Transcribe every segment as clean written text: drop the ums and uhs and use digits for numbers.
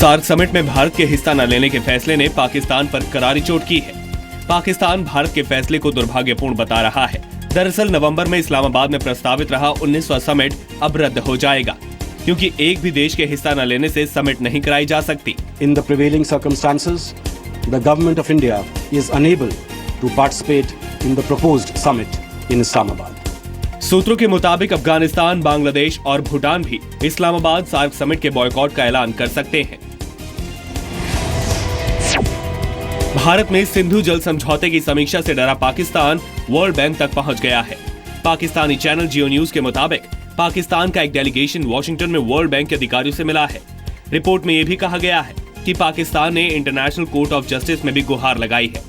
SAARC summit में भारत के हिस्सा न लेने के फैसले ने पाकिस्तान पर करारी चोट की है। पाकिस्तान भारत के फैसले को दुर्भाग्यपूर्ण बता रहा है। दरअसल नवंबर में इस्लामाबाद में प्रस्तावित रहा 19वां समिट अब रद्द हो जाएगा, क्योंकि एक भी देश के हिस्सा न लेने से समिट नहीं कराई जा सकती। In the prevailing circumstances, the government of India is unable to participate in the proposed summit in Islamabad. सूत्रों के मुताबिक अफगानिस्तान, बांग्लादेश और भूटान भी इस्लामाबाद सार्क समिट के बॉयकॉट का ऐलान कर सकते हैं। भारत में सिंधु जल समझौते की समीक्षा से डरा पाकिस्तान वर्ल्ड बैंक तक पहुंच गया है। पाकिस्तानी चैनल जियो न्यूज के मुताबिक पाकिस्तान का एक डेलीगेशन वॉशिंगटन में वर्ल्ड बैंक के अधिकारियों से मिला है। रिपोर्ट में यह भी कहा गया है कि पाकिस्तान ने इंटरनेशनल कोर्ट ऑफ जस्टिस में भी गुहार लगाई है।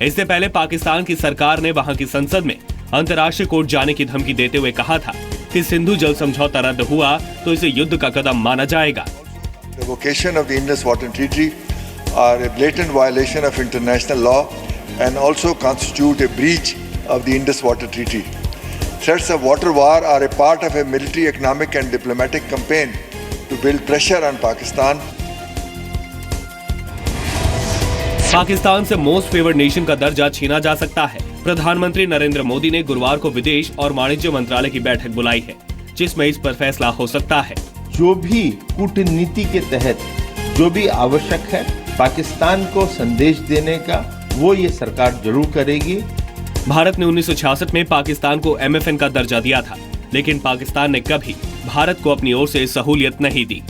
इससे पहले पाकिस्तान की सरकार ने वहां की संसद में अंतर्राष्ट्रीय कोर्ट जाने की धमकी देते हुए कहा था कि सिंधु जल समझौता रद्द हुआ तो इसे युद्ध का कदम माना जाएगा। Revocation of the Indus Water Treaty are a blatant violation of international law and also constitute a breach of the Indus Water Treaty. Threats of water war are a part of a military, economic and diplomatic campaign to build pressure on Pakistan. Pakistan से most favoured nation का दर्जा छीना जा सकता है। प्रधानमंत्री नरेंद्र मोदी ने गुरुवार को विदेश और वाणिज्य मंत्रालय की बैठक बुलाई है, जिसमें इस पर फैसला हो सकता है। जो भी कूटनीति के तहत जो भी आवश्यक है पाकिस्तान को संदेश देने का, वो ये सरकार जरूर करेगी। भारत ने 1966 में पाकिस्तान को MFN का दर्जा दिया था, लेकिन पाकिस्तान ने कभी भारत को अपनी ओर से सहूलियत नहीं दी।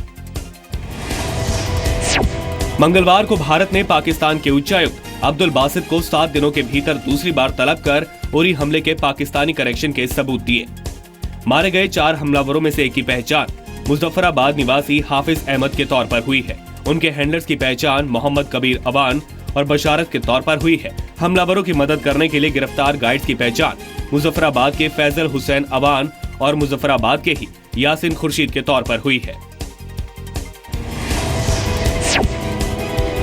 मंगलवार को भारत ने पाकिस्तान के उच्चायुक्त अब्दुल बासित को 7 दिनों के भीतर दूसरी बार तलब कर उरी हमले के पाकिस्तानी कनेक्शन के सबूत दिए। मारे गए 4 हमलावरों में से एक की पहचान मुजफ्फराबाद निवासी हाफिज अहमद के तौर पर हुई है। उनके हैंडलर्स की पहचान मोहम्मद कबीर अवान और बशारत के तौर पर हुई है। हमलावरों की मदद करने के लिए गिरफ्तार गाइड्स की पहचान मुजफ्फराबाद के फैजल हुसैन अवान और मुजफ्फराबाद के ही यासिन खुर्शीद के तौर पर हुई है।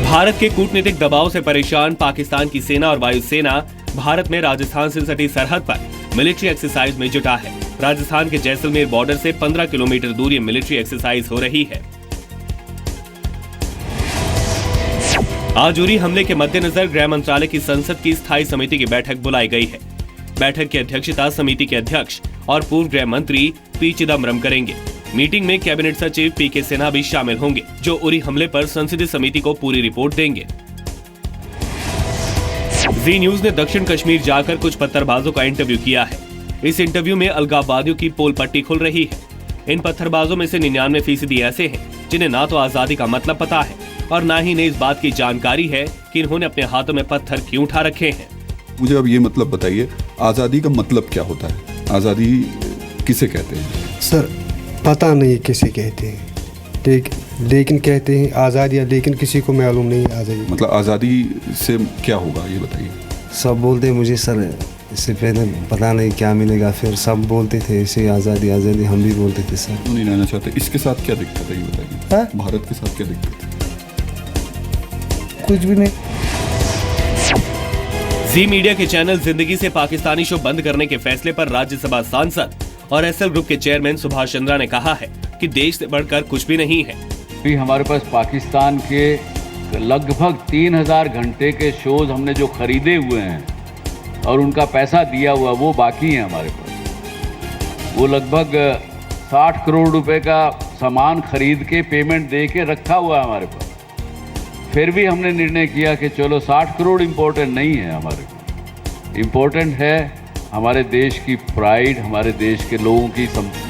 भारत के कूटनीतिक दबाव से परेशान पाकिस्तान की सेना और वायुसेना भारत में राजस्थान से सटी सरहद पर मिलिट्री एक्सरसाइज में जुटा है। राजस्थान के जैसलमेर बॉर्डर से 15 किलोमीटर दूर ये मिलिट्री एक्सरसाइज हो रही है। आज उरी हमले के मद्देनजर गृह मंत्रालय की संसद की स्थायी समिति की बैठक बुलाई गई है। बैठक की अध्यक्षता समिति के अध्यक्ष और पूर्व गृह मंत्री पी चिदम्बरम करेंगे। मीटिंग में कैबिनेट सचिव पीके सिन्हा भी शामिल होंगे, जो उरी हमले पर संसदीय समिति को पूरी रिपोर्ट देंगे। जी न्यूज ने दक्षिण कश्मीर जाकर कुछ पत्थरबाजों का इंटरव्यू किया है। इस इंटरव्यू में अलगाववादियों की पोल पट्टी खुल रही है। इन पत्थरबाजों में से 99% ऐसे हैं जिन्हें ना तो आजादी का मतलब पता है और ना ही इन्हें इस बात की जानकारी है कि इन्होंने अपने हाथों में पत्थर क्यों उठा रखे हैं। मुझे अब ये मतलब बताइए, आजादी का मतलब क्या होता है? आजादी किसे कहते हैं? सर पता नहीं किसे कहते हैं, लेकिन कहते हैं आज़ादी, लेकिन किसी को मालूम नहीं आज़ादी मतलब आज़ादी से क्या होगा ये बताइए। सब बोलते हैं मुझे सर इससे पहले पता नहीं क्या मिलेगा, फिर सब बोलते थे ऐसे आज़ादी आज़ादी, हम भी बोलते थे सर। नहीं रहना चाहते, इसके साथ क्या दिक्कत है ये बताइए। भारत के साथ क्या दिक्कत है? कुछ भी नहीं। जी मीडिया के चैनल जिंदगी से पाकिस्तानी शो बंद करने के फैसले पर राज्यसभा सांसद और एसएल ग्रुप के चेयरमैन सुभाष चंद्रा ने कहा है कि देश से बढ़कर कुछ भी नहीं है। भी हमारे पास पाकिस्तान के लगभग 3000 घंटे के शोज हमने जो खरीदे हुए हैं और उनका पैसा दिया हुआ वो बाकी है हमारे पास। वो लगभग 60 करोड़ रुपए का सामान खरीद के पेमेंट दे के रखा हुआ है हमारे पास। फिर भी हमने निर्णय किया कि चलो 60 करोड़ इम्पोर्टेंट नहीं है हमारे को, इम्पोर्टेंट है हमारे देश की प्राइड, हमारे देश के लोगों की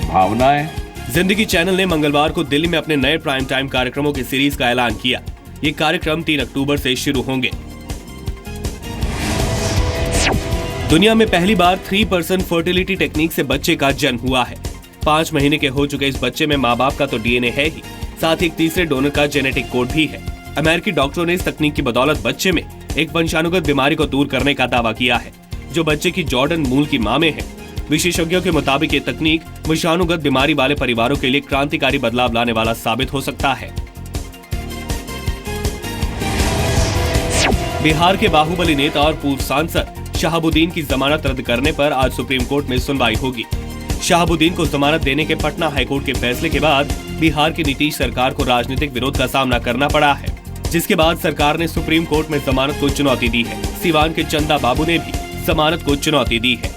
भावनाएं। जिंदगी चैनल ने मंगलवार को दिल्ली में अपने नए प्राइम टाइम कार्यक्रमों की सीरीज का ऐलान किया। ये कार्यक्रम 3 अक्टूबर से शुरू होंगे। दुनिया में पहली बार 3% फर्टिलिटी टेक्निक से बच्चे का जन्म हुआ है। 5 महीने के हो चुके इस बच्चे में माँ बाप का तो DNA है ही, साथ ही एक तीसरे डोनर का जेनेटिक कोड भी है। अमेरिकी डॉक्टरों ने इस तकनीक की बदौलत बच्चे में एक वंशानुगत बीमारी को दूर करने का दावा किया है, जो बच्चे की जॉर्डन मूल की मां में है। विशेषज्ञों के मुताबिक ये तकनीक वंशानुगत बीमारी वाले परिवारों के लिए क्रांतिकारी बदलाव लाने वाला साबित हो सकता है। बिहार के बाहुबली नेता और पूर्व सांसद शहाबुद्दीन की जमानत रद्द करने पर आज सुप्रीम कोर्ट में सुनवाई होगी। शहाबुद्दीन को जमानत देने के पटना हाईकोर्ट के फैसले के बाद बिहार की नीतीश सरकार को राजनीतिक विरोध का सामना करना पड़ा है, जिसके बाद सरकार ने सुप्रीम कोर्ट में जमानत को चुनौती दी है। सीवान के चंदा बाबू ने भी जमानत को चुनौती दी है।